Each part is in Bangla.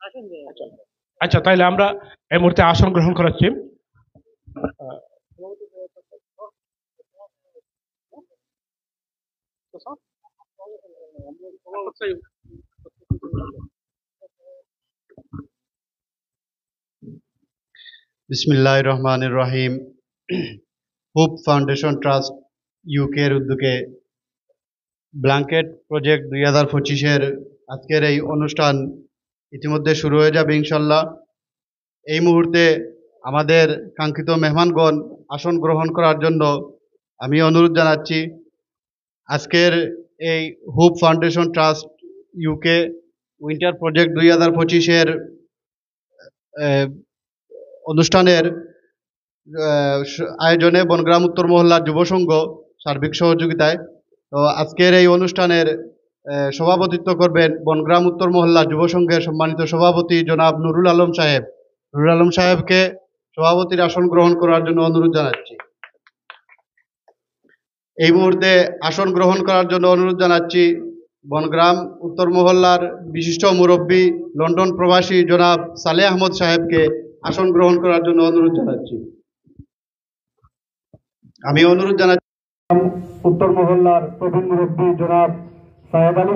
আচ্ছা আচ্ছা, তাইলে আমরা এই মুহূর্তে আসন গ্রহণ করাচ্ছি। বিসমিল্লাহির রহমানির রহিম। হুপ ফাউন্ডেশন ট্রাস্ট ইউকের উদ্যোগে ব্ল্যাঙ্কেট প্রজেক্ট 2025-এর আজকের এই অনুষ্ঠান ইতিমধ্যে শুরু হয়ে যাবে ইনশাল্লাহ। এই মুহূর্তে আমাদের কাঙ্ক্ষিত মেহমানগণ আসন গ্রহণ করার জন্য আমি অনুরোধ জানাচ্ছি। আজকের এই Hope Foundation Trust UK Winter Project 2025-এর অনুষ্ঠানের আয়োজনে বনগ্রাম উত্তর মহল্লা যুব সংঘ সার্বিক সহযোগিতায়, তো আজকের এই অনুষ্ঠানের সভাপতিত্ব করবেন বনগ্রাম উত্তর মহল্লা যুব সংঘের সম্মানিত সভাপতি জনাব নুরুল আলম সাহেব। নুরুল আলম সাহেবকে সভাপতির আসন গ্রহণ করার জন্য অনুরোধ জানাচ্ছি। এই মুহূর্তে আসন গ্রহণ করার জন্য অনুরোধ জানাচ্ছি বনগ্রাম উত্তর মহল্লার বিশিষ্ট মুরব্বী লন্ডন প্রবাসী জনাব সালেহ আহমদ সাহেবকে আসন গ্রহণ করার জন্য অনুরোধ জানাচ্ছি। আমি অনুরোধ জানাচ্ছি উত্তর মহল্লার প্রবীণ মুরব্বী জনাব সায়েদ আলী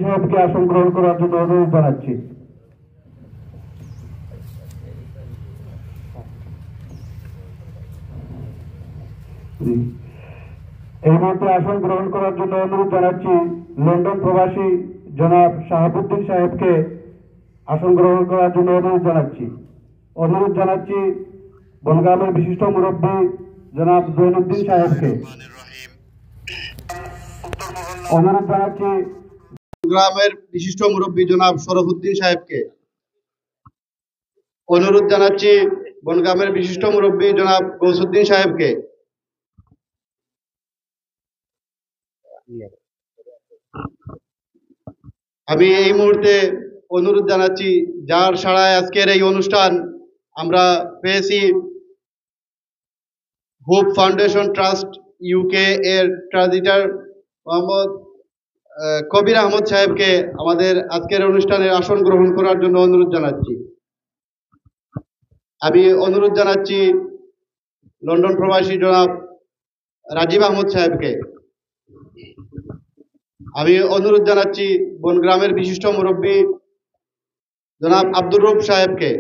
সাহেবকে আসন গ্রহণ করার জন্য অনুরোধ জানাচ্ছি। এই মুহূর্তে আসন গ্রহণ করার জন্য অনুরোধ জানাচ্ছি লন্ডন প্রবাসী জনাব শাহাবুদ্দিন সাহেবকে আসন গ্রহণ করার জন্য অনুরোধ জানাচ্ছি বনগ্রামের বিশিষ্ট মুরব্বী জনাব জৈনুদ্দিন সাহেবকে। অনুরোধ জানাচ্ছি গ্রামের বিশিষ্ট মুরব্বী জনাব শরফুদ্দিন সাহেবকে। অনুরোধ জানাচ্ছি বনগ্রামের বিশিষ্ট মুরব্বী জনাব গৌসুদ্দিন সাহেবকে। আমি এই মুহূর্তে অনুরোধ জানাচ্ছি যার সাড়ায় আজকের এই অনুষ্ঠান আমরা পেয়েছি, হুপ ফাউন্ডেশন ট্রাস্ট ইউকে এর ট্রাস্টিটার মোহাম্মদ কবির আহমদ সাহেবকে আমাদের আজকের অনুষ্ঠানের আসন গ্রহণ করার জন্য অনুরোধ জানাচ্ছি। আমি অনুরোধ জানাচ্ছি লন্ডন প্রবাসী জনাব রাজীব আহমদ সাহেবকে। আমি অনুরোধ জানাচ্ছি বনগ্রামের বিশিষ্ট মুরব্বী জনাব আব্দুর রউফ সাহেবকে।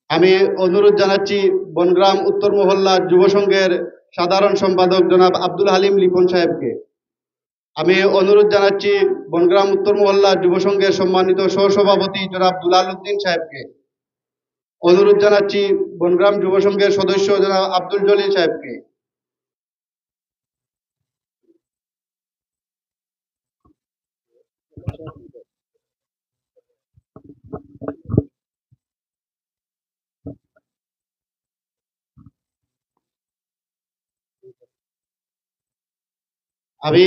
আমি অনুরোধ জানাচ্ছি বনগ্রাম উত্তর মহল্লা যুব সংঘের সাধারণ সম্পাদক জনাব আব্দুল হালিম লিপন সাহেবকে। আমি অনুরোধ জানাচ্ছি বনগ্রাম উত্তর মহল্লা যুব সংঘের সম্মানিত সহসভাপতি জনাব দুলাল উদ্দিন সাহেবকে। অনুরোধ জানাচ্ছি বনগ্রাম যুব সংঘের সদস্য জনাব আব্দুল জলিল সাহেবকে। আমি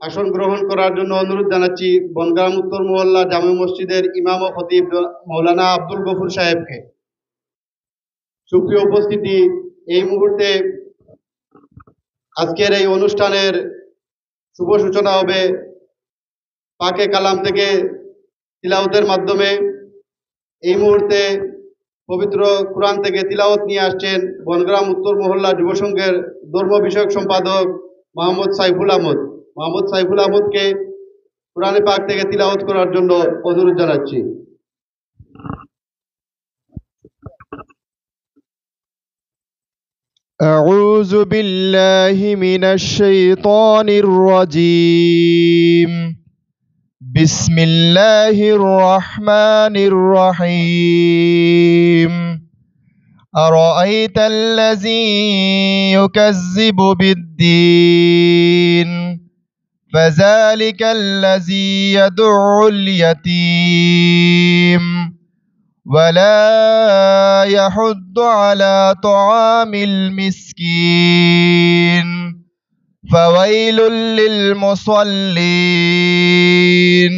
আসন গ্রহণ করার জন্য অনুরোধ জানাচ্ছি বনগ্রাম উত্তর মহল্লা জামে মসজিদের ইমাম ও খতিব মৌলানা আব্দুল গফুর সাহেবকে। সুপ্রিয় উপস্থিতি, এই মুহূর্তে আজকের এই অনুষ্ঠানের শুভ সূচনা হবে পাকে কালাম থেকে তিলাওয়াতের মাধ্যমে। এই মুহূর্তে পবিত্র কোরআন থেকে তিলাওয়াত নিয়ে আসছেন বনগ্রাম উত্তর মহল্লা যুব সংঘের ধর্ম বিষয়ক সম্পাদক মোহাম্মদ সাইফুল আহমদকে কোরআনে পাক থেকে তিলাওয়াত করার জন্য অনুরোধ জানাচ্ছি। أعوذ بالله من الشيطان الرجيم. بسم الله الرحمن الرحيم. أرأيت الذي يكذب بالدين فذلك الذي يدعو اليتيم ولا يحض على طعام المسكين فويل للمصلين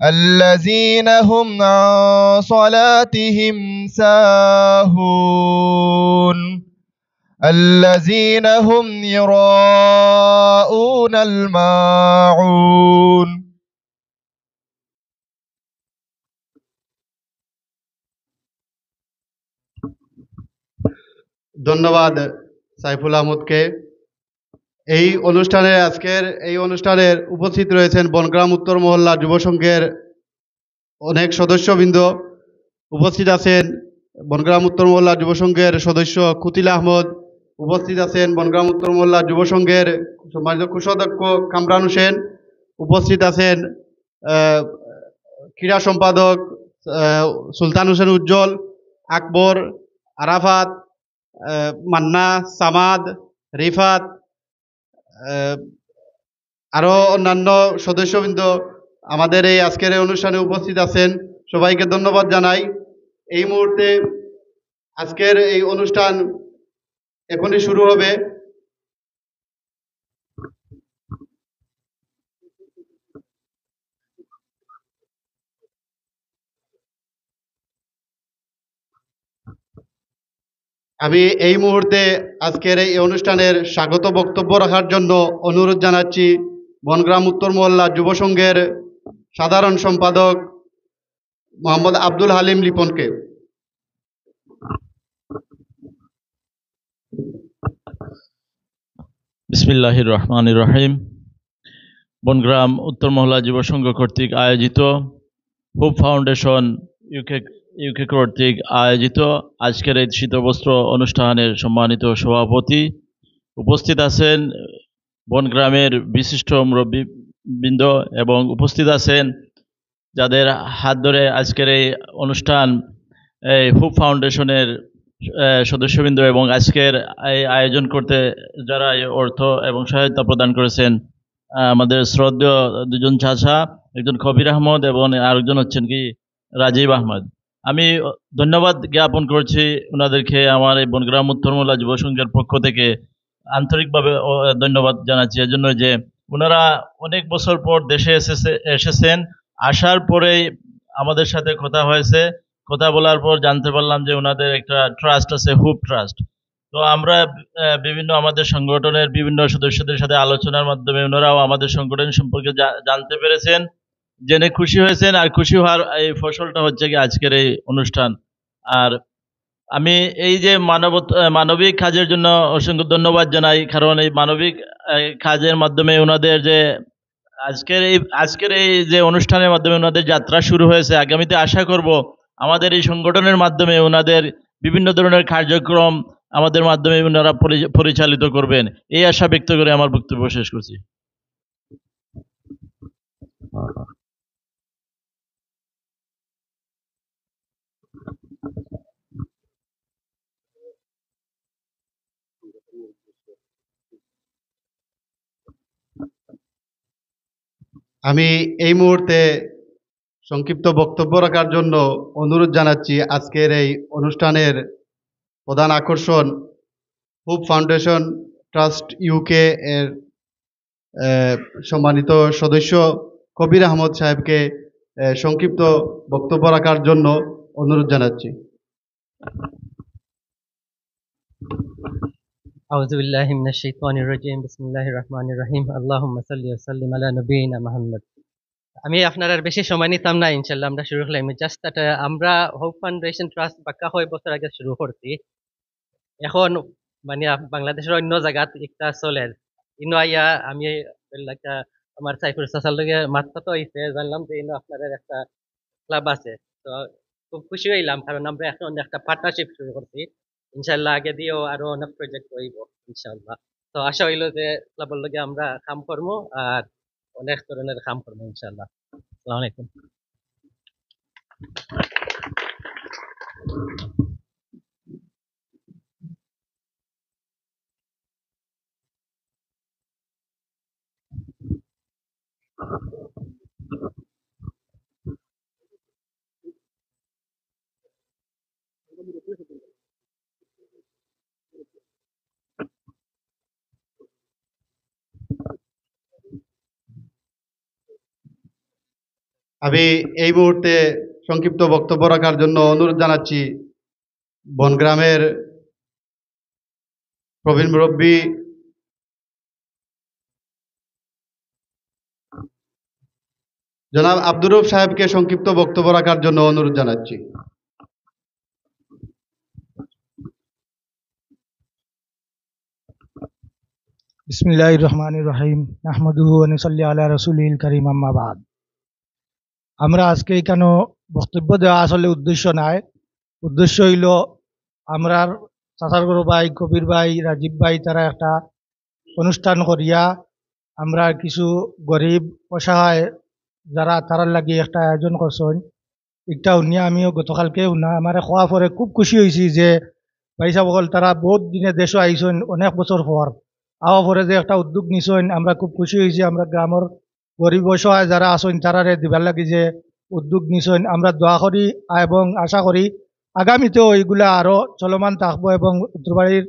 الذين هم عن صلاتهم ساهون الذين هم يراءون الماعون. ধন্যবাদ সাইফুল আহমদকে। আজকের এই অনুষ্ঠানের উপস্থিত রয়েছেন বনগ্রাম উত্তর মহল্লা যুব সংঘের অনেক সদস্যবৃন্দ। উপস্থিত আছেন বনগ্রাম উত্তর মহল্লা যুব সংঘের সদস্য কুতিল আহমদ। উপস্থিত আছেন বনগ্রাম উত্তর মহল্লা যুব সংঘের সম্মানিত কোষাধ্যক্ষ কামরান হোসেন। উপস্থিত আছেন ক্রীড়া সম্পাদক সুলতান হোসেন উজ্জ্বল, আকবর, আরাফাত, মান্না, সামাদ, রিফাত, আরও অন্যান্য সদস্যবৃন্দ আমাদের এই আজকের এই অনুষ্ঠানে উপস্থিত আছেন। সবাইকে ধন্যবাদ জানাই। এই মুহূর্তে আজকের এই অনুষ্ঠান এখনই শুরু হবে। আমি এই মুহূর্তে আজকের এই অনুষ্ঠানের স্বাগত বক্তব্য রাখার জন্য অনুরোধ জানাচ্ছি বনগ্রাম উত্তর মহল্লা যুব সংঘের সাধারণ সম্পাদক মোহাম্মদ আব্দুল হালিম লিপনকে। বিসমিল্লাহির রহমানির রহিম। বনগ্রাম উত্তর মহল্লা যুব সংঘ কর্তৃক আয়োজিত, হুপ ফাউন্ডেশন ইউকে কর্তৃক আয়োজিত আজকের এই শীতবস্ত্র অনুষ্ঠানের সম্মানিত সভাপতি, উপস্থিত আছেন বনগ্রামের বিশিষ্ট মুরব্বীবৃন্দ এবং উপস্থিত আছেন যাদের হাত ধরে আজকের এই অনুষ্ঠান এই হুপ ফাউন্ডেশনের সদস্যবৃন্দ এবং আজকের এই আয়োজন করতে যারা অর্থ এবং সহায়তা প্রদান করেছেন, আমাদের শ্রদ্ধেয় দুজন চাচা, একজন কবির আহমদ এবং আরেকজন হচ্ছেন কি রাজীব আহমদ। আমি ধন্যবাদ জ্ঞাপন করছি ওনাদেরকে আমার এই বনগ্রাম উত্তর মহল্লা যুব সংঘের পক্ষ থেকে আন্তরিকভাবে ধন্যবাদ জানাচ্ছি এজন্য যে ওনারা অনেক বছর পর দেশে এসেছেন। আসার পরেই আমাদের সাথে কথা হয়েছে, কথা বলার পর জানতে পারলাম যে ওনাদের একটা ট্রাস্ট আছে, হুপ ট্রাস্ট। তো আমরা বিভিন্ন আমাদের সংগঠনের বিভিন্ন সদস্যদের সাথে আলোচনার মাধ্যমে ওনারাও আমাদের সংগঠন সম্পর্কে জানতে পেরেছেন, জেনে খুশি হয়েছেন। আর খুশি হওয়ার এই ফসলটা হচ্ছে কি আজকের এই অনুষ্ঠান। আর আমি এই যে মানবিক কাজের জন্য অসংখ্য ধন্যবাদ জানাই, কারণ এই মানবিক কাজের মাধ্যমে ওনাদের যে আজকের এই যে অনুষ্ঠানের মাধ্যমে ওনাদের যাত্রা শুরু হয়েছে। আগামীতে আশা করব আমাদের এই সংগঠনের মাধ্যমে ওনাদের বিভিন্ন ধরনের কার্যক্রম আমাদের মাধ্যমে ওনারা পরিচালিত করবেন, এই আশা ব্যক্ত করে আমার বক্তব্য শেষ করছি। আমি এই মুহূর্তে সংক্ষিপ্ত বক্তব্য রাখার জন্য অনুরোধ জানাচ্ছি আজকের এই অনুষ্ঠানের প্রধান আকর্ষণ হুপ ফাউন্ডেশন ট্রাস্ট ইউকে এর সম্মানিত সদস্য কবির আহমদ সাহেবকে সংক্ষিপ্ত বক্তব্য রাখার জন্য অনুরোধ জানাচ্ছি। আউযু বিল্লাহি মিনাশ শাইতানির রাজিম। বিসমিল্লাহির রহমানির রহিম। আল্লাহুম্মা সাল্লি ওয়া সাল্লিম আলা নবিয়িনা মুহাম্মদ। আমি আপনার আর বেশি সময় নিতাম না, ইনশাআল্লাহ আমরা শুরু করলাম। জাস্ট আমরা হোপ ফাউন্ডেশন ট্রাস্ট বাক্কা হয় বছর আগে শুরু করছি। এখন মানে বাংলাদেশের অন্য জায়গাত একটা চলে ইনো আইয়া আমি আমার সাইফুল চাচার লগে মাত্রা হইছে, জানলাম যে ইনো আপনাদের একটা ক্লাব আছে। তো খুব খুশি হইলাম, কারণ আমরা এখন একটা পার্টনারশিপ শুরু করছি। ইনশাআল্লাহ আগে দিয়েও আরো অনেক প্রজেক্ট হইব ইনশাআল্লাহ। তো আশা হইল যে ক্লাবের লগে আমরা কাম করবো আর অনেক ধরনের কাম করবো ইনশাআল্লাহ। আসসালামু আলাইকুম। আমি এই মুহূর্তে সংক্ষিপ্ত বক্তব্য রাখার জন্য অনুরোধ জানাচ্ছি বনগ্রামের প্রবীণ মুরব্বী জনাব আব্দুর রউফ সাহেবকে সংক্ষিপ্ত বক্তব্য রাখার জন্য অনুরোধ জানাচ্ছি। বিসমিল্লাহির রহমানির রহিম নাহমাদুহু ওয়া নুসাল্লি আলা রাসূলিল কারীম আম্মা বাদ। আমরা আজকে এখানে বক্তব্য দেওয়া আসলে উদ্দেশ্য নাই। উদ্দেশ্য হইল আমরার চাচার গরু ভাই, কবির ভাই, রাজীব ভাই তারা একটা অনুষ্ঠান করিয়া আমরা কিছু গরিব অসহায় যারা তারার লাগি একটা আয়োজন করছেন। একটা উনিয়া আমিও গতকালকে উনা আমার খোয়া পরে খুব খুশি হয়েছি যে ভাই সাহেব তারা বহুত দিনে দেশও আইসেন অনেক বছর পর আওয়া পরে যে একটা উদ্যোগ নিছেন আমরা খুব খুশি হয়েছি। আমরা গ্রামের গরিব অসহায় যারা আছেন তারারে দিবার লাগি যে উদ্যোগ নিছেন আমরা দোয়া করি এবং আশা করি আগামীতেও এইগুলা আরো চলমান থাকবো এবং উত্তরবাড়ির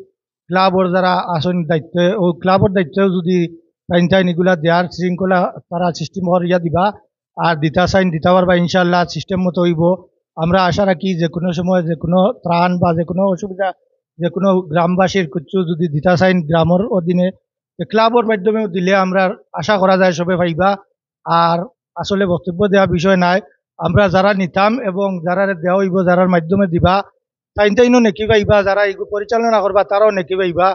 ক্লাবর যারা আছেন দায়িত্বে ও ক্লাবর দায়িত্বেও যদি টাইন এগুলা দেওয়ার শৃঙ্খলা তারা সিস্টেম করিয়া দিবা আর দিতা চাইন দিতে পারবা ইনশাল্লাহ সিস্টেম মতো হইব। আমরা আশা রাখি যে কোনো সময় যে কোনো ত্রাণ বা যে কোনো অসুবিধা যে কোনো গ্রামবাসীর কিছু যদি দিতা চাইন গ্রামের অধীনে ক্লাবর মাধ্যমেও দিলে আমরা আশা করা যায় সবে পাইবা। আর আসলে বক্তব্য দেওয়া বিষয় নাই, আমরা যারা নিতাম এবং যারা দেওয়া হইব যারার মাধ্যমে দিবা তাইনও নেকি পাইবা, যারা এগুলো পরিচালনা করবা তারাও নেকি পাইবা।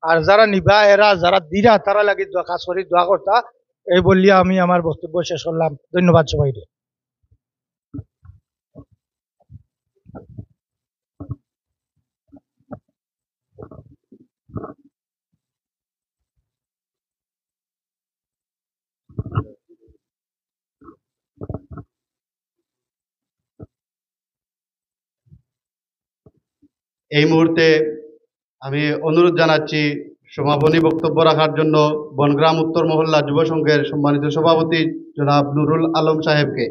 আর যারা নিবা এরা যারা দিরা তারা লাগি কাজ করি দোয়া করতা। এই বললিয়া আমি আমার বক্তব্য শেষ করলাম। ধন্যবাদ সবাইকে। এই মুহূর্তে আমি অনুরোধ জানাচ্ছি সমাপনী বক্তব্য রাখার জন্য বনগ্রাম উত্তর মহল্লা যুব সংঘের সম্মানিত সভাপতি জনাব নুরুল আলম সাহেবকে।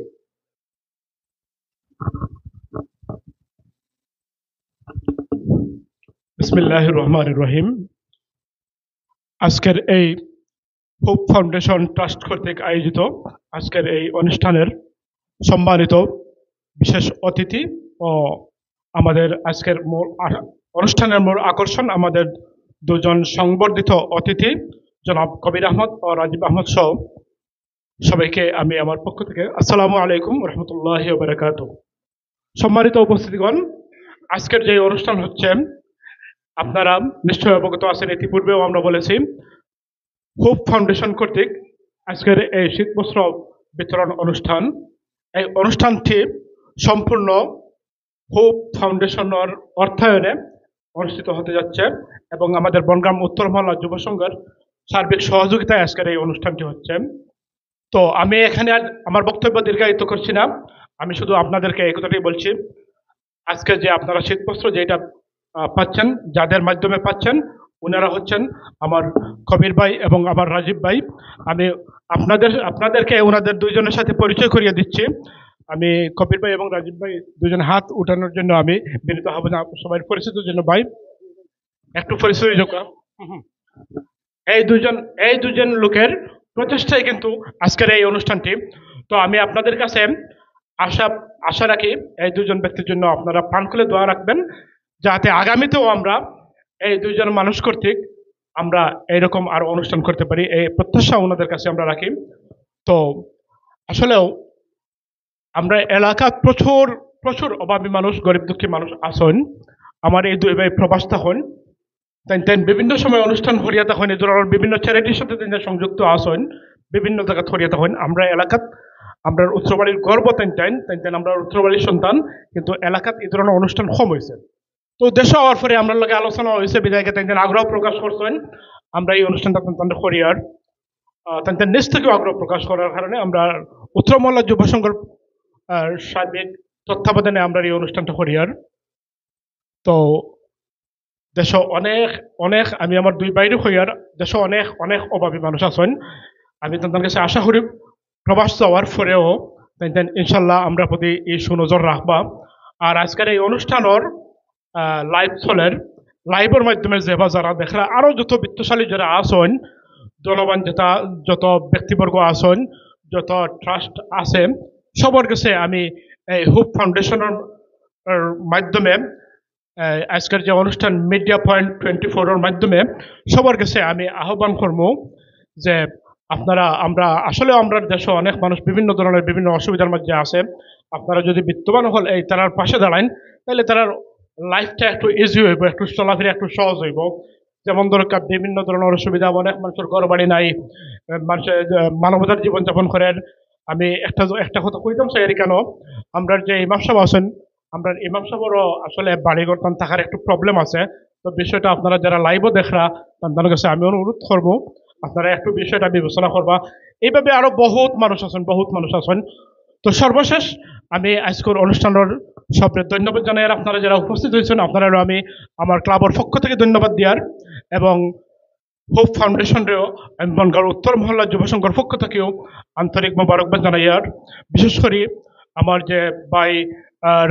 বিসমিল্লাহির রহমানির রহিম। আজকের এই হোপ ফাউন্ডেশন ট্রাস্ট কর্তৃক আয়োজিত আজকের এই অনুষ্ঠানের সম্মানিত বিশেষ অতিথি ও আমাদের আজকের অনুষ্ঠানের মূল আকর্ষণ আমাদের দুজন সংবর্ধিত অতিথি জনাব কবির আহমদ ও রাজীব আহমদ সহ সবাইকে আমি আমার পক্ষ থেকে আসসালামু আলাইকুম রহমতুল্লাহি ওয়া বারাকাতুহু। সম্মানিত উপস্থিতিগণ, আজকের যে অনুষ্ঠান হচ্ছে আপনারা নিশ্চয়ই অবগত আছেন, ইতিপূর্বেও আমরা বলেছি হোপ ফাউন্ডেশন কর্তৃক আজকের এই শীতবস্ত্র বিতরণ অনুষ্ঠান। এই অনুষ্ঠানটি সম্পূর্ণ হোপ ফাউন্ডেশনের অর্থায়নে অনুষ্ঠিত হতে যাচ্ছে এবং আমাদের বনগ্রাম উত্তর মহল্লা যুব সংঘের সার্বিক সহযোগিতায় আজকের এই অনুষ্ঠানটি হচ্ছে। তো আমি এখানে আর আমার বক্তব্য দীর্ঘায়িত করছি না, আমি শুধু আপনাদেরকে এই কথাটাই বলছি, আজকে যে আপনারা শীতবস্ত্র যেটা পাচ্ছেন, যাদের মাধ্যমে পাচ্ছেন ওনারা হচ্ছেন আমার কবির ভাই এবং আমার রাজীব ভাই। আমি আপনাদেরকে ওনাদের দুইজনের সাথে পরিচয় করিয়ে দিচ্ছি। আমি কবির ভাই এবং রাজীব ভাই দুজন হাত উঠানোর জন্য আমি বিনীত হব না, সবাই পরিচিতির জন্য ভাই একটু পরিচয় যোগ। এই দুজন লোকের প্রচেষ্টায় কিন্তু আজকের এই অনুষ্ঠানটি। তো আমি আপনাদের কাছে আশা রাখি এই দুজন ব্যক্তির জন্য আপনারা প্রাণ খুলে দোয়া রাখবেন, যাতে আগামীতেও আমরা এই দুইজন মানুষ কর্তৃক আমরা এইরকম আরো অনুষ্ঠান করতে পারি, এই প্রত্যাশা ওনাদের কাছে আমরা রাখি। তো আসলেও আমরা এলাকার প্রচুর প্রচুর অভাবী মানুষ, গরিব দুঃখী মানুষ আছেন। আমার এই দুই ভাই প্রবাস থাকেন, তাই বিভিন্ন সময় অনুষ্ঠান হরিয়া থাকেন, এই ধরনের বিভিন্ন চ্যারিটির সাথে তিনি সংযুক্ত আছেন, বিভিন্ন জায়গা হরিয়া থাকেন। আমরা এলাকাত আমরা উত্তরবাড়ির গর্ব তাই আমরা উত্তরবাড়ির সন্তান, কিন্তু এলাকাত এই ধরনের অনুষ্ঠান কম হয়েছে। তো দেশ হওয়ার পরে আমরা লগে আলোচনা হয়েছে, বিদায়কে তাই আগ্রহ প্রকাশ করছেন আমরা এই অনুষ্ঠানটা তাদের হরিয়ার তাদের নিজ থেকে আগ্রহ প্রকাশ করার কারণে আমরা উত্তর মহল্লা যুব সংঘের সার্বিক তত্ত্বাবধানে আমরা এই অনুষ্ঠানটা হরিয়ার। তো দেশ অনেক অনেক আমি আমার দুই বাইরে হইয়ার দেশ অনেক অনেক অভাবী মানুষ আছেন। আমি তাদের কাছে আশা করি প্রবাস যাওয়ার পরেও তাই ইনশাল্লাহ আমরা প্রতি এই সুনজর রাখবা। আর আজকের এই অনুষ্ঠানের লাইভ চলের লাইভের মাধ্যমে যেবা যারা দেখরা আরো যত বিত্তশালী যারা আছেন, জনগণ যত ব্যক্তিবর্গ আছেন, যত ট্রাস্ট আছে, সবার কাছে আমি এই হোপ ফাউন্ডেশনের মাধ্যমে আজকের যে অনুষ্ঠান মিডিয়া পয়েন্ট 24-এর মাধ্যমে সবার কাছে আমি আহ্বান করব যে আপনারা আমরা দেশে অনেক মানুষ বিভিন্ন ধরনের বিভিন্ন অসুবিধার মধ্যে আছে। আপনারা যদি বিত্তবান হল এই তারার পাশে দাঁড়ান, তাহলে তারার লাইফটা একটু ইজি হইব, একটু চলাফেরা একটু সহজ হইব। যেমন দরকার বিভিন্ন ধরনের অসুবিধা, অনেক মানুষের ঘর বাড়ি নাই, মানুষের মানবতার জীবনযাপন করেন। আমি একটা কথা কইতাম চাই কেন, আমরা যে ইমাম সাহেব আছেন, আমরা ইমাম সাহেবেরও আসলে বাড়ি ঘর থাকার একটু প্রবলেম আছে। তো বিষয়টা আপনারা যারা লাইভও দেখরা তাদের কাছে আমি অনুরোধ করবো আপনারা একটু বিষয়টা বিবেচনা করবা। এইভাবে আরো বহুত মানুষ আছেন। তো সর্বশেষ আমি আজকের অনুষ্ঠানের সবরে ধন্যবাদ জানাই, আর আপনারা যারা উপস্থিত হয়েছেন আপনারা আমি আমার ক্লাবের পক্ষ থেকে ধন্যবাদ দিয়ার, এবং হোপ ফাউন্ডেশনরেও আমি বনগাঁর উত্তর মহল্লা যুব সংঘর পক্ষ থেকেও আন্তরিক মোবারকবাদ জানাই। আর বিশেষ করে আমার যে ভাই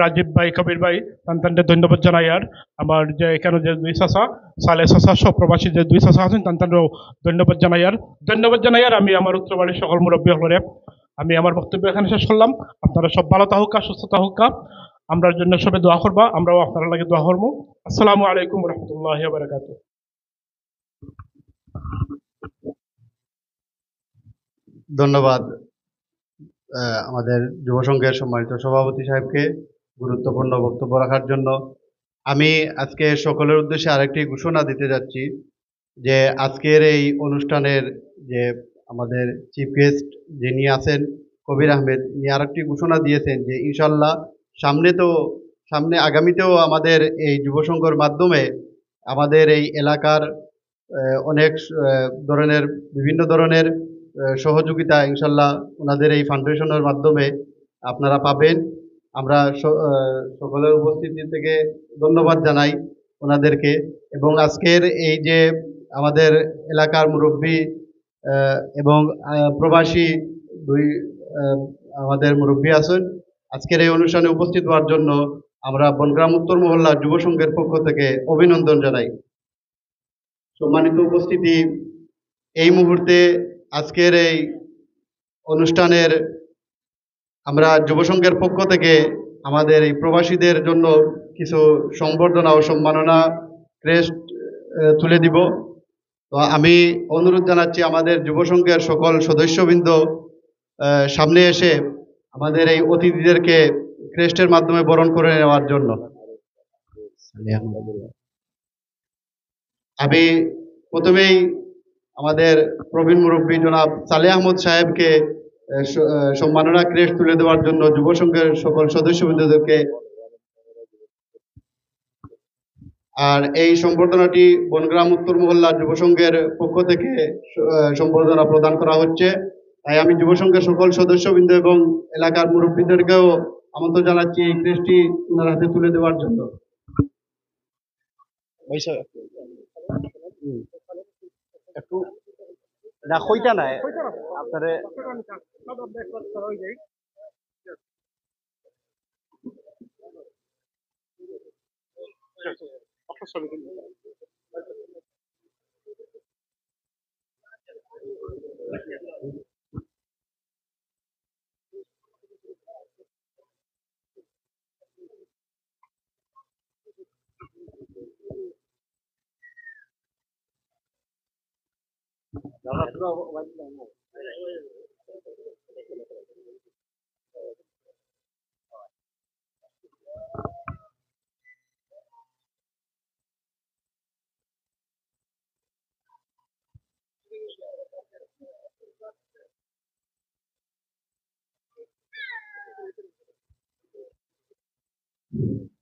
রাজীব ভাই, কবির ভাই, তান্তানদের ধন্যবাদ জানাই। আর আমার যে এখানে যে দুই চাচা, সালে চাচা সহ প্রবাসী যে দুই চাচা আছেন তান্তানরাও ধন্যবাদ জানাই। আর আমি আমার উত্তরবাড়ির সকল মুরব্বী হলরে আমি আমার বক্তব্য এখানে শেষ করলাম। আপনারা সব ভালো থাকুক, সুস্থ থাকুক, আমরার জন্য সবে দোয়া করবা, আমরাও আপনারা লাগে দোয়া করবো। আসসালামু আলাইকুম রহমতুল্লাহ বারাকাতু। ধন্যবাদ আমাদের যুব সংঘের সম্মানিত সভাপতি সাহেবকে গুরুত্বপূর্ণ বক্তব্য রাখার জন্য। আমি আজকে সকলের উদ্দেশ্যে আরেকটি ঘোষণা দিতে যাচ্ছি যে আজকের এই অনুষ্ঠানের যে আমাদের চিফ গেস্ট যিনি আছেন কবির আহমেদ, ইনি আরেকটি ঘোষণা দিয়েছেন যে ইনশাল্লাহ সামনে আগামীতেও আমাদের এই যুব সংঘর মাধ্যমে আমাদের এই এলাকার অনেক বিভিন্ন ধরনের সহযোগিতা ইনশাল্লাহ ওনাদের এই ফাউন্ডেশনের মাধ্যমে আপনারা পাবেন। আমরা সকলের উপস্থিতি থেকে ধন্যবাদ জানাই ওনাদেরকে। এবং আজকের এই যে আমাদের এলাকার মুরব্বী এবং প্রবাসী দুই আমাদের মুরব্বী আছেন, আজকের এই অনুষ্ঠানে উপস্থিত হওয়ার জন্য আমরা বনগ্রাম উত্তর মহল্লা যুব সংঘের পক্ষ থেকে অভিনন্দন জানাই। সম্মানিত উপস্থিতি, এই মুহূর্তে আজকের এই অনুষ্ঠানের আমরা যুব সংঘের পক্ষ থেকে আমাদের এই প্রবাসীদের জন্য কিছু সংবর্ধনা ও সম্মাননা ক্রেস্ট তুলে দিব। তো আমি অনুরোধ জানাচ্ছি আমাদের যুব সংঘের সকল সদস্যবৃন্দ সামনে এসে আমাদের এই অতিথিদেরকে ক্রেস্টের মাধ্যমে বরণ করে নেওয়ার জন্য। আমি প্রথমেই আমাদের প্রবীণ মুরব্বী জনাব সালেহ আহমদ সাহেবকে সম্মাননা ক্রেস্ট তুলে দেওয়ার জন্য যুব সংঘের সকল সদস্যবৃন্দদেরকে, আর এই সম্বর্ধনাটি বনগ্রাম উত্তর মহল্লা যুব সংঘের পক্ষ থেকে সম্বর্ধনা প্রদান করা হচ্ছে। তাই আমি যুব সংঘের সকল সদস্যবৃন্দ এবং এলাকার মুরব্বীদেরকেও আমন্ত্রণ জানাচ্ছি এই ক্রেস্টটি ওনার হাতে তুলে দেওয়ার জন্য। একটু না কইতা নাই আপনারে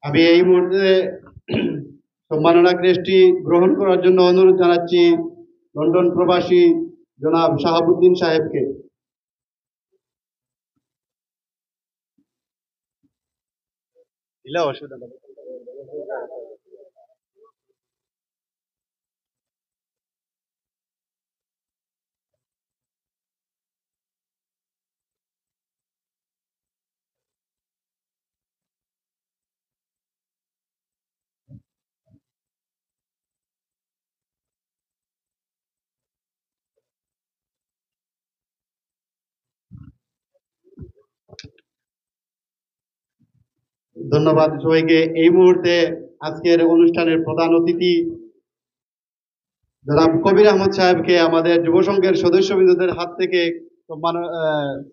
আমি এই মুহূর্তে সম্মাননা ক্রেস্টটি গ্রহণ করার জন্য অনুরোধ জানাচ্ছি লন্ডন প্রবাসী জনাব শাহাবুদ্দিন সাহেবকে। অসুবিধা নেই। ধন্যবাদ সবাইকে। এই মুহূর্তে আজকের অনুষ্ঠানের প্রধান অতিথি জনাব কবির আহমদ সাহেবকে আমাদের যুব সংঘের সদস্যবৃন্দদের হাত থেকে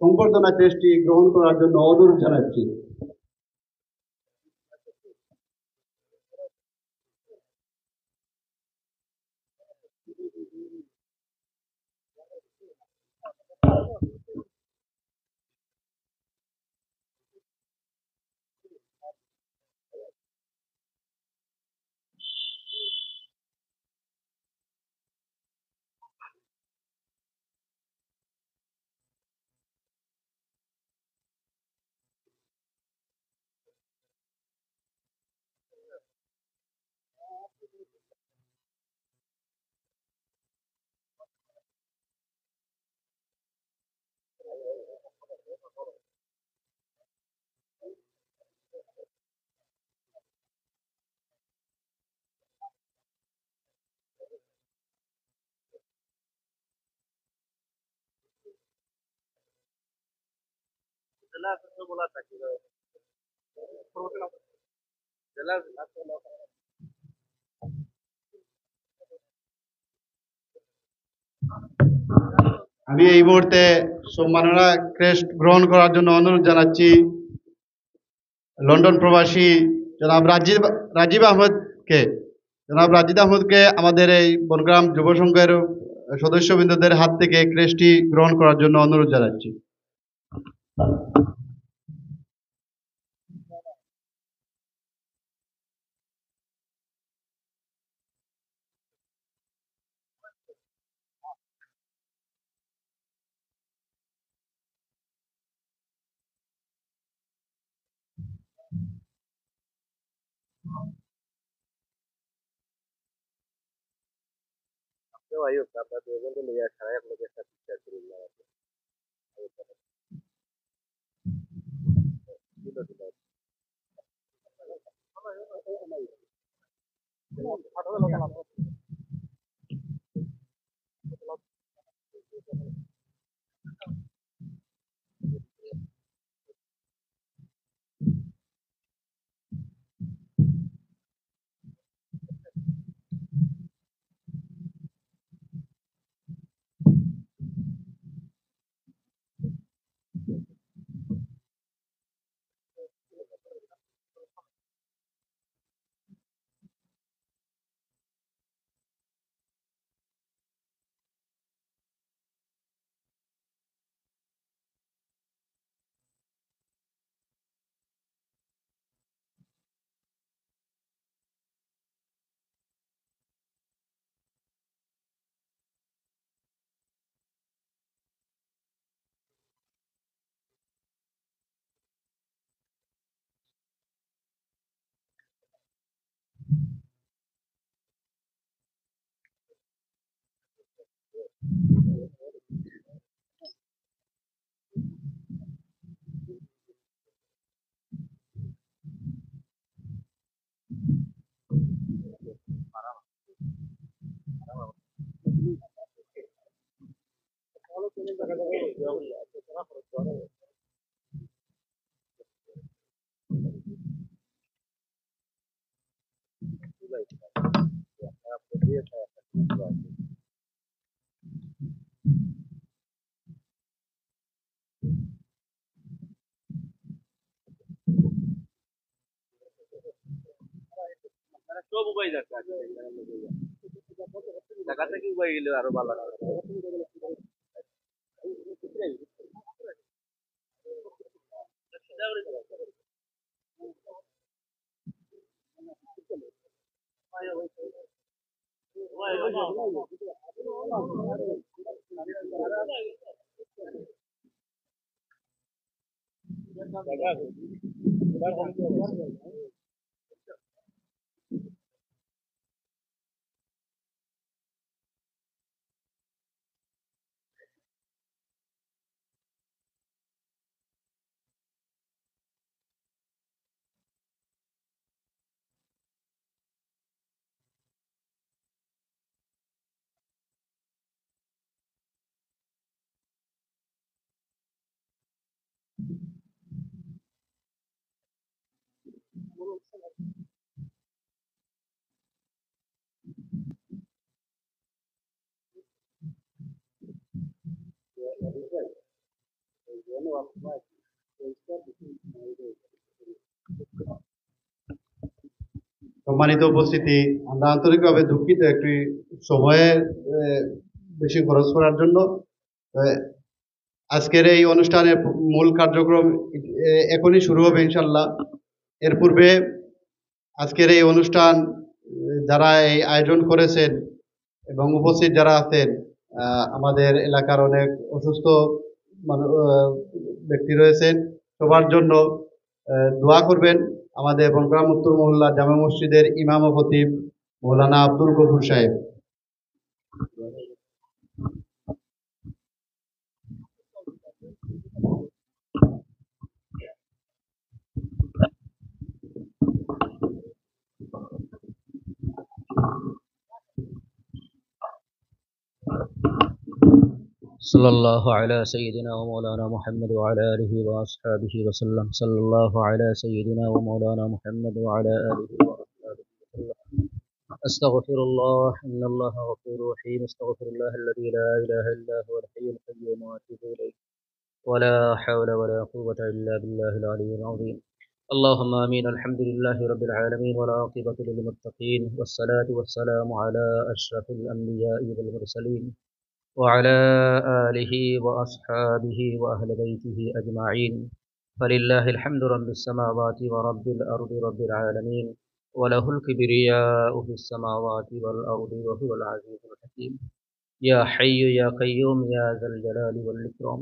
সংবর্ধনা ক্রেস্টটি গ্রহণ করার জন্য অনুরোধ জানাচ্ছি। আমি এই মুহূর্তে সম্মাননা ক্রেস্ট গ্রহণ করার জন্য অনুরোধ জানাচ্ছি লন্ডন প্রবাসী জনাব রাজীব আহমদকে। জনাব রাজীব আহমদকে আমাদের এই বনগ্রাম যুব সংঘের সদস্যবৃন্দদের হাত থেকে ক্রেস্টটি গ্রহণ করার জন্য অনুরোধ জানাচ্ছি। সম্মানিত উপস্থিতি, আমরা আন্তরিকভাবে দুঃখিত একটি সময়ে বেশি খরচ করার জন্য। আজকের এই অনুষ্ঠানের মূল কার্যক্রম এখনই শুরু হবে ইনশাল্লাহ। এর পূর্বে আজকের এই অনুষ্ঠান যারা এই আয়োজন করেছেন এবং উপস্থিত যারা আছেন, আমাদের এলাকার অনেক অসুস্থ ব্যক্তি রয়েছেন, সবার জন্য দোয়া করবেন। আমাদের বনগ্রাম উত্তর মহল্লা জামে মসজিদের ইমাম ও খতিব মৌলানা আব্দুল গফুর সাহেব। صلى الله على سيدنا ومولانا محمد وعلى آله وأصحابه وسلم. صلى الله على سيدنا ومولانا محمد وعلى آله وأصحابه وسلم. أستغفر الله إن الله غفور رحيم. أستغفر الله الذي لا إله إلا هو الحي القيوم وأتوب إليه. ولا حول ولا قوة إلا بالله العلي العظيم. اللهم آمين. الحمد لله رب العالمين والعاقبة للمتقين والصلاة والسلام على أشرف الأنبياء والمرسلين وعلى آله وأصحابه وأهل بيته أجمعين. فلله الحمد رب السماوات ورب الأرض رب العالمين، وله الكبرياء في السماوات والأرض وهو العزيز الحكيم. يا حي يا قيوم يا ذا الجلال والإكرام.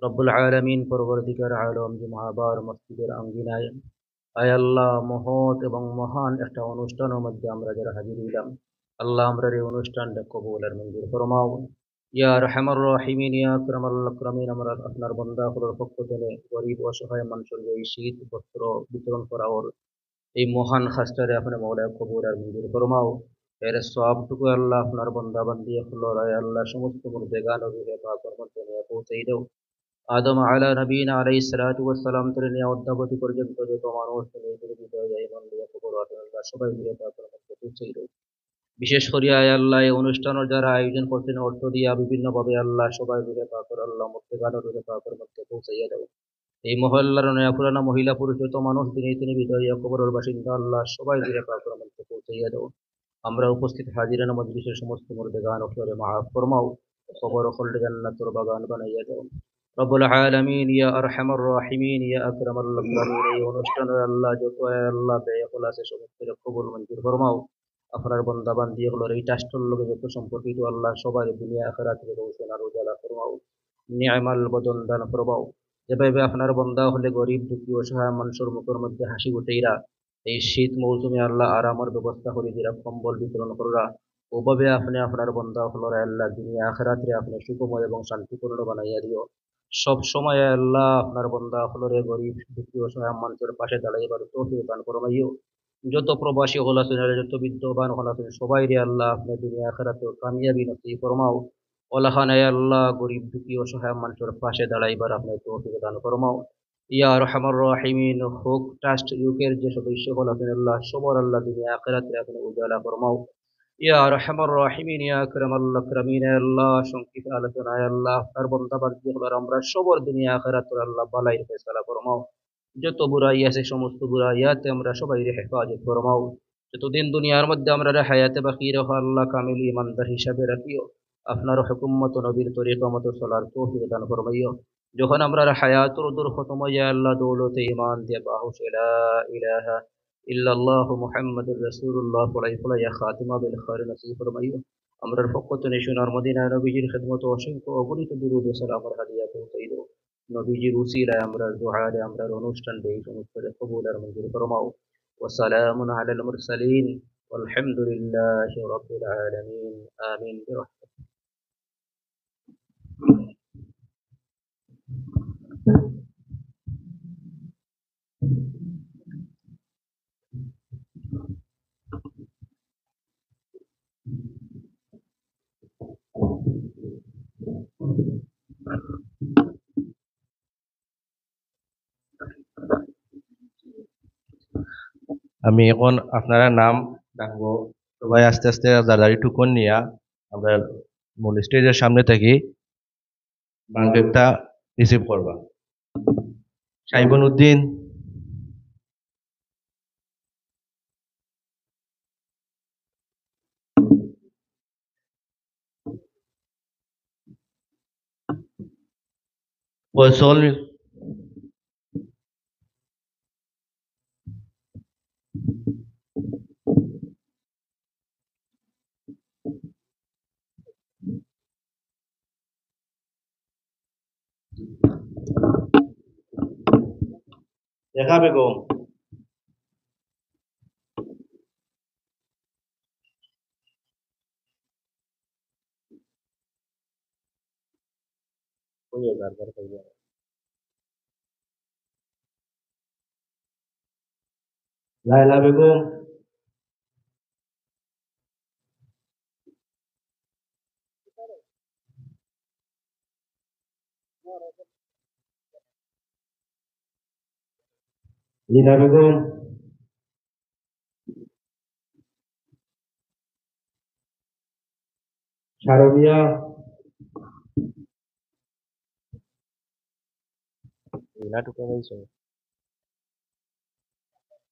رب العالمين পরবর্তীকার আলম জুমাবার মসজিদের আঙ্গিনায় আয় আল্লাহ মহৎ এবং মহান একটা অনুষ্ঠানের মধ্যে আমরা যারা হাজির হইলাম, আল্লাহ আমরা এই অনুষ্ঠানটা কবুল আর মঞ্জুর ফরমাও। ইয়া রহমান রহিমিন ইয়া আকরামাল আকরামিন, আমরা আপনার বান্দা হলোর পক্ষ থেকে গরিব অসহায় মানুষের এই শীত বস্ত্র বিতরণ করা ওর এই মহান খাসটারে আপনার মৌলায় কবুল আর মঞ্জুর ফরমাও। এর সবটুকু আল্লাহ আপনার বান্দা বান্দি হলোর আয় আল্লাহ সমস্ত মুর্দেগান নবীরে পাকের মধ্যে নিয়ে পৌঁছেই দাও। আদম আলা নবীনা আলাইহিস সালাতু ওয়াস সালাম থেকে নিয়ে অদ্যাবধি পর্যন্ত যত মানুষ নিজের হৃদয়ে যায় ইমান দিয়ে কবর আল্লাহ সবাই দিয়ে পাকের মধ্যে পৌঁছেই দাও। বিশেষ করে আয় আল্লাহ এই অনুষ্ঠানের যারা আয়োজন করছেন অর্থ দিয়া বিভিন্নভাবে আল্লাহ সবাই মিলে পাকর আল্লাহ মধ্যে গান রুড়ে পাকর মধ্যে পৌঁছাইয়া দেব। এই মহল্লার নয়া পুরানা মহিলা পুরুষ যত মানুষ দিনে তিনি বিদয় কবরের বাসিন্দা আল্লাহ সবাই মিলে পাকর মধ্যে পৌঁছাইয়া দেব। আমরা উপস্থিত হাজিরানা মজলিসের সমস্ত মধ্যে গান অক্ষরে মাফ ফরমাও, কবর খলদে জান্নাতের বাগান বানাইয়া দেব। রব্বুল আলামিন ইয়া আরহামার রাহিমিন ইয়া আকরামাল আকরামিন, এই অনুষ্ঠানের আল্লাহ যত আল্লাহ ব্যয় আছে সমস্ত কবুল মঞ্জুর ফরমাও। আপনার বন্দা বান্দি হলো এই ট্রাস্টের লোকে যত সম্পর্কিত আল্লাহ সবার দুনিয়া আখিরাত থেকে রওশন আর উজালা ফরমাও, নিয়ামাল বদন দান ফরমাও। যেভাবে আপনার বন্দা হলে গরিব দুঃখী অসহায় মানুষের মুখের মধ্যে হাসি উঠেইরা এই শীত মৌসুমে আল্লাহ আরামের ব্যবস্থা করে দিরা, কম্বল বিতরণ করা, ওভাবে আপনি আপনার বন্দা হলো আল্লাহ দুনিয়া আখিরাতে আপনি সুখময় এবং শান্তিপূর্ণ বানাইয়া দিও। সব সময় আল্লাহ আপনার বন্দা হলো গরিব দুঃখী অসহায় মানুষের পাশে দাঁড়াইবার তৌফিক দান ফরমাইও। যত প্রবাসী হল আছেন, যত বিদ্যমান হল আছেন, সবাই রে আল্লাহ আপনি দুনিয়া আখিরাতে কামিয়াবি নসিব ফরমাও। ওলাখানে আল্লাহ গরিব দুঃখী অসহায় মানুষের পাশে দাঁড়াইবার আপনি তৌফিক দান ফরমাও। ইয়া আরহামার রাহিমিন, হোক ট্রাস্ট ইউকের যে সদস্য হল আছেন আল্লাহ সবার আল্লাহ দুনিয়া আখিরাতে আপনি উজালা ফরমাও। ইয়া আরহামার রাহিমিন ইয়া আকরামাল আকরামিন, আল্লাহ সংক্ষিপ্ত আলোচনায় আল্লাহ আপনার বান্দা বান্দি হল আমরা সবার দুনিয়া আখিরাতে আল্লাহ বালাইর ফয়সালা ফরমাও। যত বুরাই আছে সমস্ত বুরাইয়াতে আমরা সবাই হেফাজত ফরমাও। যতদিন দুনিয়ার মধ্যে আমরা হায়াতে বাকি রাখো আল্লাহ কামিল ইমানদার হিসাবে রাখিও। আপনার হুকুমত নবীর তরিকা মতো চলার তৌফিক দান ফরমাইও। যখন আমরা হায়াতুর দূর খতম হয়ে আল্লাহ দৌলতে ইমান দিয়ে বাহুশ লা ইলাহা ইল্লাল্লাহু মুহাম্মাদুর রাসূলুল্লাহ ফলাই ফলাই খাতিমা বিল খায়র নসিব ফরমাইও। আমরার পক্ষ থেকে সোনার মদিনায় নবীজির খিদমত অসংখ্য অগণিত দুরূদ ও সালামের হাদিয়া পৌঁছাই দাও। নবীজির উসিলায় আমরা দুআরে আমরা অনুষ্ঠান দেই সমস্ত কবুল আর মঞ্জুর ফরমাও। ওয়া সালামুন আলাল মুরসালিন ওয়ালহামদুলিল্লাহি রাব্বিল আলামিন। আমিন। আমি এখন আপনারা নাম ডাকবো, সবাই আস্তে আস্তে দাঁড়াই টুকন নিয়া আমরা মূল স্টেজের সামনে থাকি বাংকেকটা রিসিভ করবা। সাইবন উদ্দিন, ফয়সল রেখা বেগম, লায়লা বেগম, লীনা বেগম, শারমিয়া,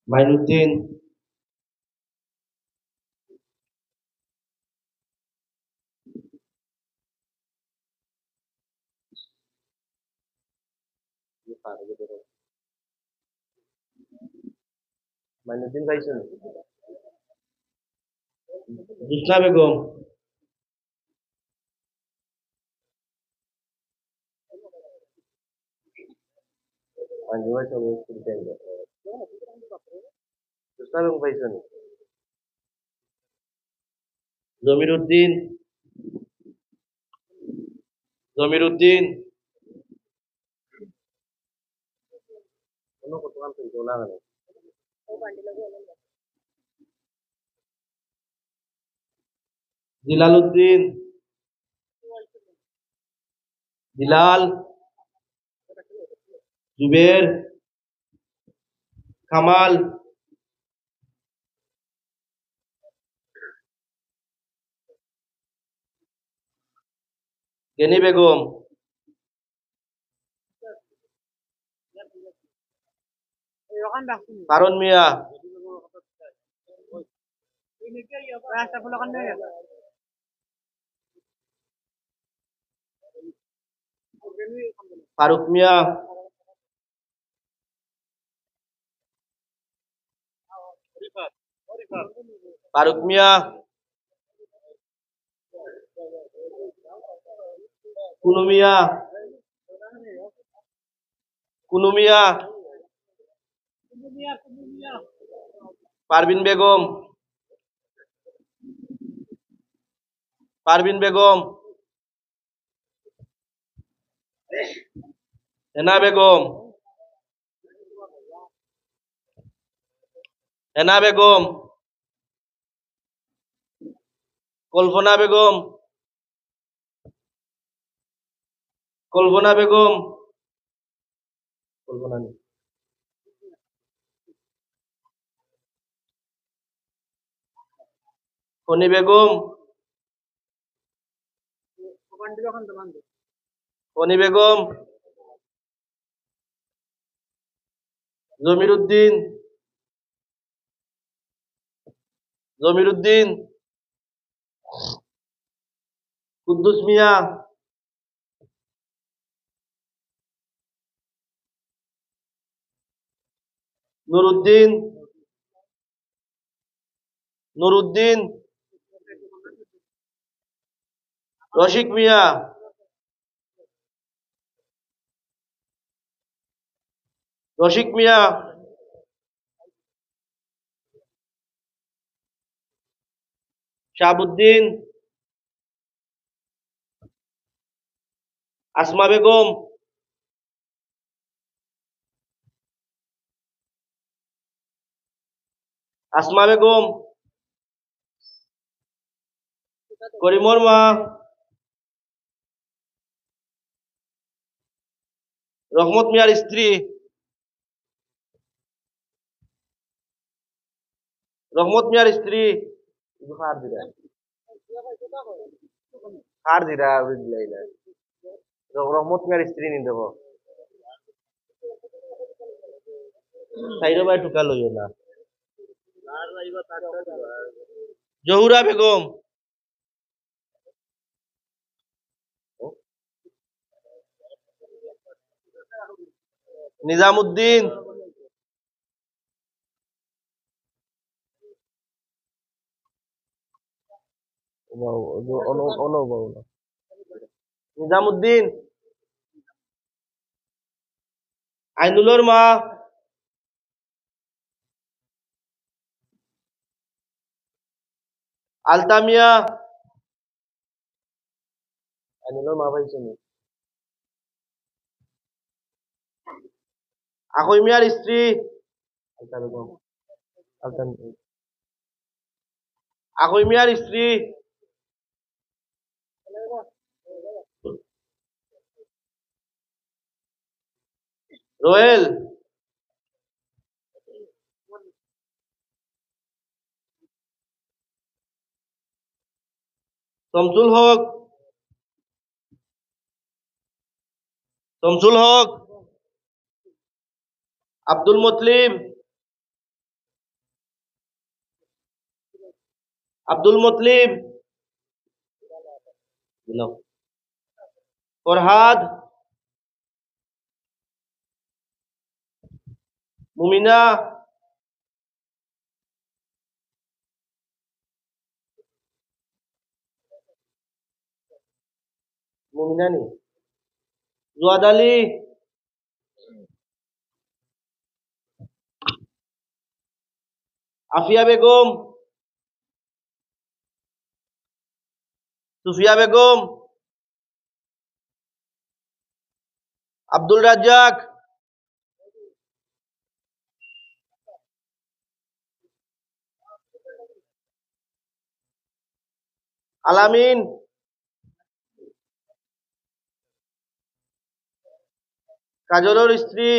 মাইনুদ্দিন, মাইনুদ্দিন পাইছেন, জুসনা বেগম, জুসনা বেগম পাইছেন, জমির উদ্দিন, জমির উদ্দিন, জিলাল উদ্দিন, বিলাল, জুবের, কামাল, গেনি বেগম, কারণ মিয়া, ফারুক মিয়া, ফারুক মিয়া, কুনু মিয়া, কুনু মিয়া, পারভিন বেগম, পারভিন বেগম, হেনা বেগম, হেনা বেগম, কল্পনা বেগম, কল্পনা বেগম, কল্পনা নেই, ফণি বেগম, ফণি বেগম, জমির উদ্দিন, জমির উদ্দিন, কুদ্দুস মিয়া, নুরুদ্দিন, নুরুদ্দিন, রশিক মিয়া, রশিক মিয়া, শাহাবুদ্দিন, আসমা বেগম, আসমা বেগম, করিমর মা, রহমত মিয়ার স্ত্রী, রহমত মিয়ার স্ত্রী, রহমত মিয়ার স্ত্রী নি দেব সাইরো ভাই টুকা লইও না, জহুরা বেগম, নিজামুদ্দিন, নিজামুদ্দিন, আইনুলের মা, আলতামিয়া, আইনুলের মা পাইছে নি? আখই মিয়ার স্ত্রী, আলতা বেগম, আখই মিয়ার স্ত্রী, রোহেল, শমসুল হক, শমসুল হক, আব্দুল মতলিব, আব্দুল মতলিব, ফরহাদ, মুমিনা, মুমিনা নি? জুয়াদ আলী, আফিয়া বেগম, সুফিয়া বেগম, আব্দুল রাজ্জাক, আলামিন, কাজলের স্ত্রী,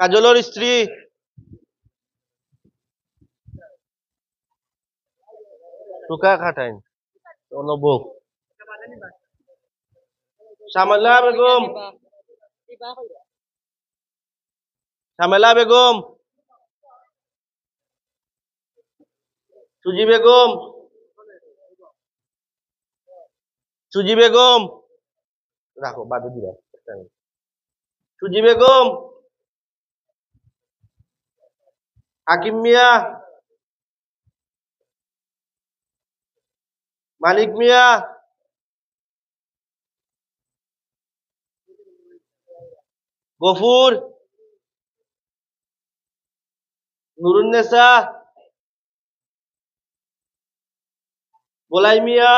কাজলের স্ত্রী, টুকা খাটাইন, নবক, শামেলা বেগম, শামেলা বেগম, সুজি বেগম, সুজি বেগম, রাখো বাদে দিলা, সুজি বেগম, হাকিম মিয়া, মানিক মিয়া, গফুর, নুরুন্নেসা, বলাই মিয়া,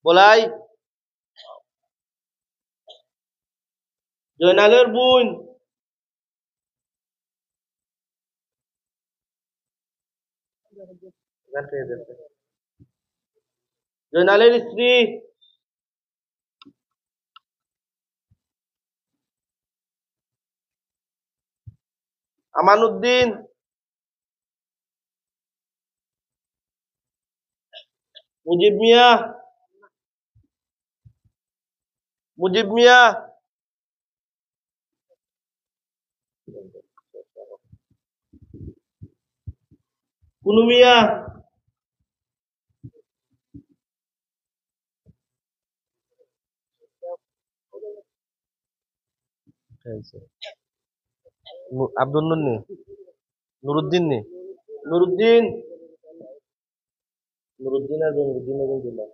বলাই, জয়নালের বোন, জয়নালের স্ত্রী, আমানুদ্দিন, মুজিব মিয়া, মুজিব মিয়া, কুনু মিয়া, আব্দুল নুর নি, নুরুদ্দিন নি, নুরুদ্দিন, নুরুদ্দিন আর নুরুদ্দিন দিলাম।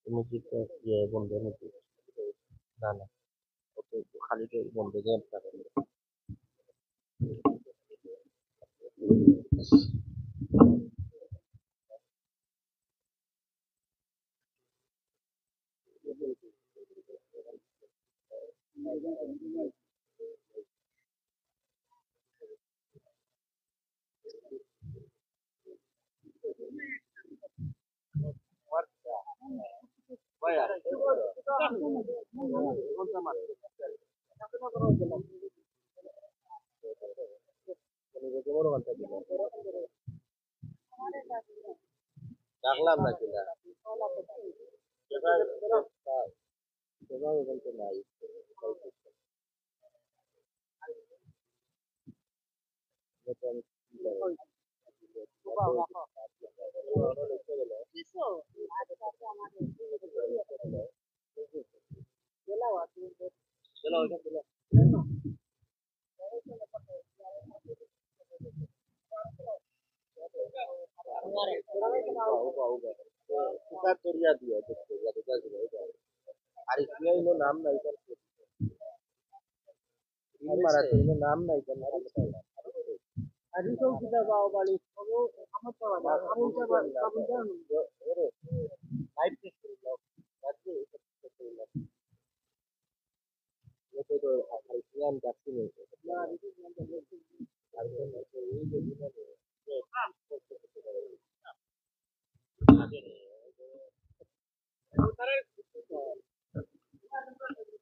মুজিব বন্ধ না না খালি বন্ধ ডাকলাম না কিনা সেভাবে বলতে নাই আর ইসমাইল নাম নাই মারা নাম নাই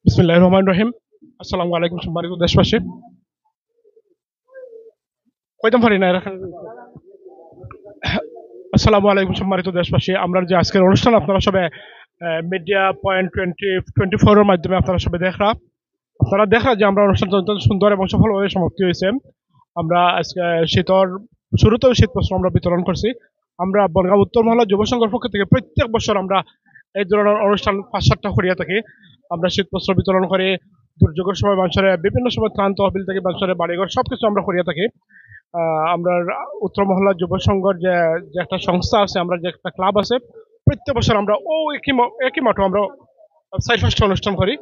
বিসমিল্লাহির রহমানির রহিম। আসসালামু আলাইকুম সম্মানিত দেশবাসী। কইতাম পারি না এখানে। আসসালামু আলাইকুম সম্মানিত দেশবাসী। আমরা যে আজকের অনুষ্ঠান আপনারা সবাই মিডিয়া পয়েন্ট 2024 এর মাধ্যমে আপনারা সবাই দেখরা যে আমরা অনুষ্ঠানটা অত্যন্ত সুন্দর এবং সফলভাবে সমাপ্তি হয়েছে। আমরা আজকে শীতর শুরুতেও শীত বস্ত্র আমরা বিতরণ করছি। আমরা বনগাঁও উত্তর মহল্লা যুব সংঘের পক্ষ থেকে প্রত্যেক বছর আমরা এই ধরনের অনুষ্ঠান 5-7টা করিয়া থাকি। আমরা শীত বস্ত্র বিতরণ করে দুর্যোগের সময় মানুষের বিভিন্ন সময় ত্রাণ তহবিল থেকে মানুষের বাড়িঘর সবকিছু আমরা করিয়া থাকি। আমরা উত্তর মহল্লা যুব সংঘর যে একটা সংস্থা আছে, আমরা যে একটা ক্লাব আছে, প্রত্যেক বছর আমরা একই মাঠে আমরা 4-5টা অনুষ্ঠান করি।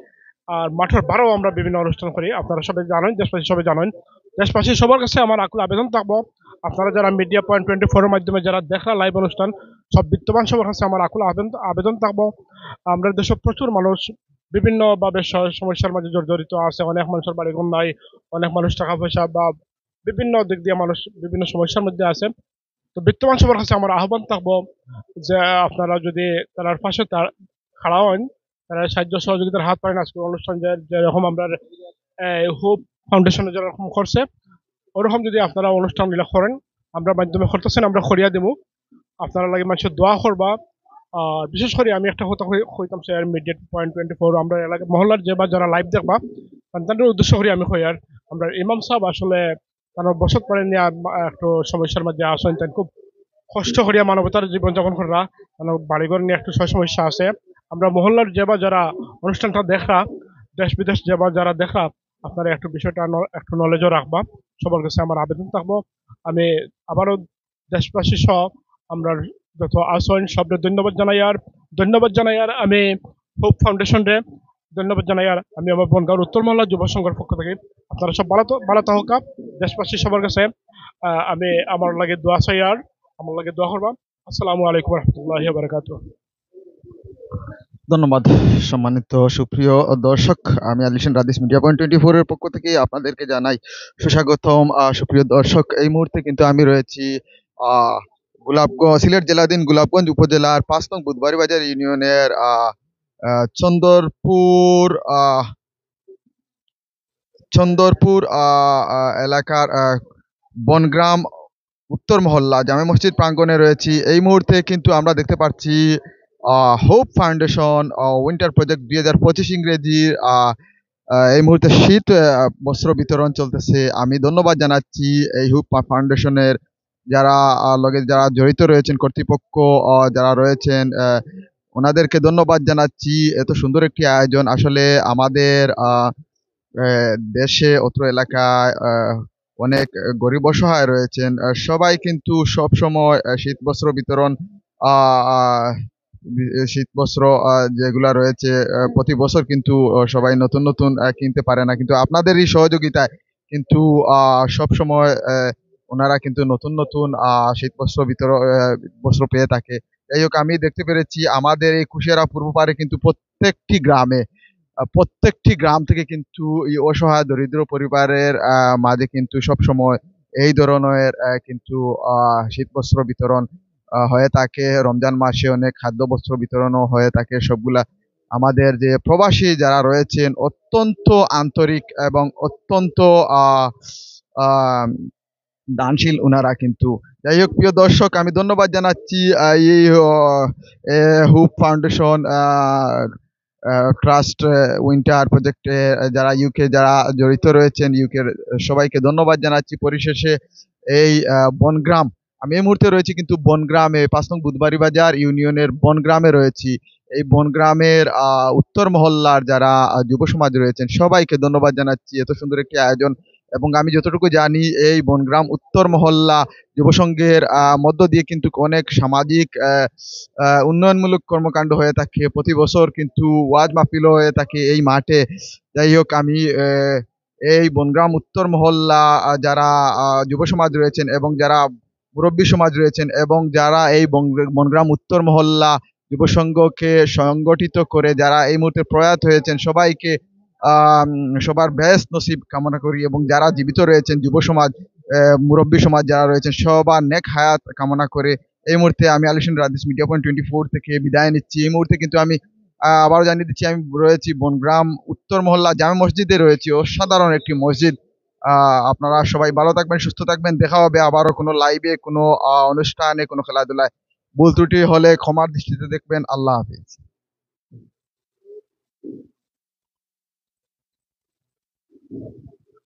আর মাঠের বারও আমরা বিভিন্ন অনুষ্ঠান করি। আপনারা সবাই জানেন, দেশবাসী সবাই জানেন। দেশবাসী সবার কাছে আমার আকুল আবেদন থাকবো, আপনারা যারা মিডিয়া পয়েন্ট 24 এর মাধ্যমে যারা দেখরা লাইভ অনুষ্ঠান, সব বিত্তবান সবার কাছে আমার আকুল আবেদন থাকবো। আমরা দেশে প্রচুর মানুষ বিভিন্নভাবে সমস্যার মাঝে জড়িত আছে। অনেক মানুষের বাড়িঘর নাই, অনেক মানুষ টাকা পয়সা বা বিভিন্ন দিক দিয়ে মানুষ বিভিন্ন সমস্যার মধ্যে আছে। তো বিত্তবান সবার কাছে আমার আহ্বান থাকবো যে আপনারা যদি তার পাশে খাড়া হন, তারা সাহায্য সহযোগিতার হাত পারেন। আজকে অনুষ্ঠান যেরকম আমরা হোপ ফাউন্ডেশনে যেরকম করছে, ওরকম যদি আপনারা অনুষ্ঠান গুলা করেন, আমরা মাধ্যমে করতেছেন, আমরা করিয়া দেবো। আপনারা লাগে মানুষের দোয়া করবা। বিশেষ করে আমি একটা কথা কইতাম, স্যার মিডিয়া পয়েন্ট 24 আমরা এলাকা মহল্লার যে বা যারা লাইভ দেখবা তাদের উদ্দেশ্য করি আমি কই। আর আমরা ইমাম সাহেব আসলে তারা বসত পড়ে নিয়ে একটু সমস্যার মধ্যে আসেন, তাই খুব কষ্ট করিয়া মানবতার জীবনযাপন করা, মানে বাড়িঘর নিয়ে একটু সমস্যা আছে। আমরা মহল্লার যে বা যারা অনুষ্ঠানটা দেখরা, দেশ বিদেশ যে বা যারা দেখরা, আপনারা একটু বিষয়টা একটু নলেজও রাখবা। সবার কাছে আমার আবেদন থাকবো। আমি আবারও দেশবাসী সহ আমরা যত আসন সবরে ধন্যবাদ জানাই। আর আমি হোপ ফাউন্ডেশন রে ধন্যবাদ জানাই। আর আমি আমার বনগাঁও উত্তর মহল্লা যুব সংঘের পক্ষ থেকে আপনারা সব ভালো থাকা। দেশবাসী সবার কাছে আমি আমার লাগে দোয়া চাই, আর আমার লাগে দোয়া করবা। আসসালামু আলাইকুম রহমতুল্লাহি ওয়া বারাকাতুহু। ধন্যবাদ সম্মানিত সুপ্রিয় দর্শক, আমি আলিশান রাদিস মিডিয়া পয়েন্ট 24 এর পক্ষ থেকে আপনাদেরকে জানাই সুস্বাগতম। সুপ্রিয় দর্শক, এই মুহূর্তে কিন্তু আমি রয়েছি সিলেট জেলাধীন গোলাপগঞ্জ উপজেলার 5 নং বুধবাড়ি বাজার ইউনিয়নের চন্দরপুর এলাকার বনগ্রাম উত্তর মহল্লা জামে মসজিদ প্রাঙ্গণে রয়েছি। এই মুহূর্তে কিন্তু আমরা দেখতে পাচ্ছি হোপ ফাউন্ডেশন উইন্টার প্রজেক্ট 2025 ইংরেজির এই মুহূর্তে শীত বস্ত্র বিতরণ চলতেছে। আমি ধন্যবাদ জানাচ্ছি এই হোপ ফাউন্ডেশনের যারা যারা জড়িত রয়েছেন, কর্তৃপক্ষ যারা রয়েছেন, ওনাদেরকে ধন্যবাদ জানাচ্ছি। এত সুন্দর একটি আয়োজন। আসলে আমাদের দেশে অত্র এলাকায় অনেক গরিব অসহায় রয়েছেন, সবাই কিন্তু সব সময় শীত বস্ত্র বিতরণ শীত বস্ত্র যেগুলা রয়েছে প্রতি বছর কিন্তু সবাই নতুন নতুন কিনতে পারে না, কিন্তু আপনাদেরই সহযোগিতায় কিন্তু সব সময় ওনারা কিন্তু নতুন নতুন শীত বস্ত্র বস্ত্র পেয়ে থাকে। যাই হোক, আমি দেখতে পেরেছি আমাদের এই কুশিয়ারা পূর্ব পাড়ে কিন্তু প্রত্যেকটি গ্রাম থেকে কিন্তু এই অসহায় দরিদ্র পরিবারের মাঝে কিন্তু সব সময় এই ধরনের কিন্তু শীত বস্ত্র বিতরণ হয়ে থাকে। রমজান মাসে অনেক খাদ্য বস্ত্র বিতরণও হয়ে থাকে। সবগুলা আমাদের যে প্রবাসী যারা রয়েছেন অত্যন্ত আন্তরিক এবং অত্যন্ত দানশীল ওনারা কিন্তু। যাই হোক প্রিয় দর্শক, আমি ধন্যবাদ জানাচ্ছি এই হুপ ফাউন্ডেশন ট্রাস্ট উইন্টার প্রজেক্টে যারা ইউকে যারা জড়িত রয়েছেন, ইউকের সবাইকে ধন্যবাদ জানাচ্ছি। পরিশেষে এই বনগ্রাম, আমি এই মুহূর্তে রয়েছি কিন্তু বনগ্রামে, 5 নং বুধবাড়ি বাজার ইউনিয়নের বনগ্রামে রয়েছি। এই বনগ্রামের উত্তর মহল্লার যারা যুব সমাজ রয়েছেন সবাইকে ধন্যবাদ জানাচ্ছি এত সুন্দর একটি আয়োজন। এবং আমি যতটুকু জানি এই বনগ্রাম উত্তর মহল্লা যুব সংঘের মধ্য দিয়ে কিন্তু অনেক সামাজিক উন্নয়নমূলক কর্মকাণ্ড হয়ে থাকে প্রতি বছর, কিন্তু ওয়াজ মাহফিলও হয়ে থাকে এই মাঠে। যাই হোক, আমি এই বনগ্রাম উত্তর মহল্লা যারা যুব সমাজ রয়েছেন এবং যারা মুরব্বী সমাজ রয়েছেন এবং যারা এই বনগ্রাম উত্তর মহল্লা যুব সংঘকে সংগঠিত করে যারা এই মুহূর্তে প্রয়াত হয়েছেন সবাইকে সবার বেশ নসিব কামনা করি। এবং যারা জীবিত রয়েছেন যুব সমাজ, মুরব্বী সমাজ যারা রয়েছেন সবার নেক হায়াত কামনা করে এই মুহূর্তে আমি আলী হোসেন রাদিস মিডিয়া পয়েন্ট 24 থেকে বিদায় নিচ্ছি। এই মুহূর্তে কিন্তু আমি আবারও জানিয়ে দিচ্ছি, আমি রয়েছি বনগ্রাম উত্তর মহল্লা জামে মসজিদে রয়েছি, অসাধারণ একটি মসজিদ। আপনারা সবাই ভালো থাকবেন, সুস্থ থাকবেন। দেখা হবে আবারও কোনো লাইভে, কোনো অনুষ্ঠানে, কোনো খেলাধুলায়। ভুল ত্রুটি হলে ক্ষমার দৃষ্টিতে দেখবেন। আল্লাহ হাফিজ।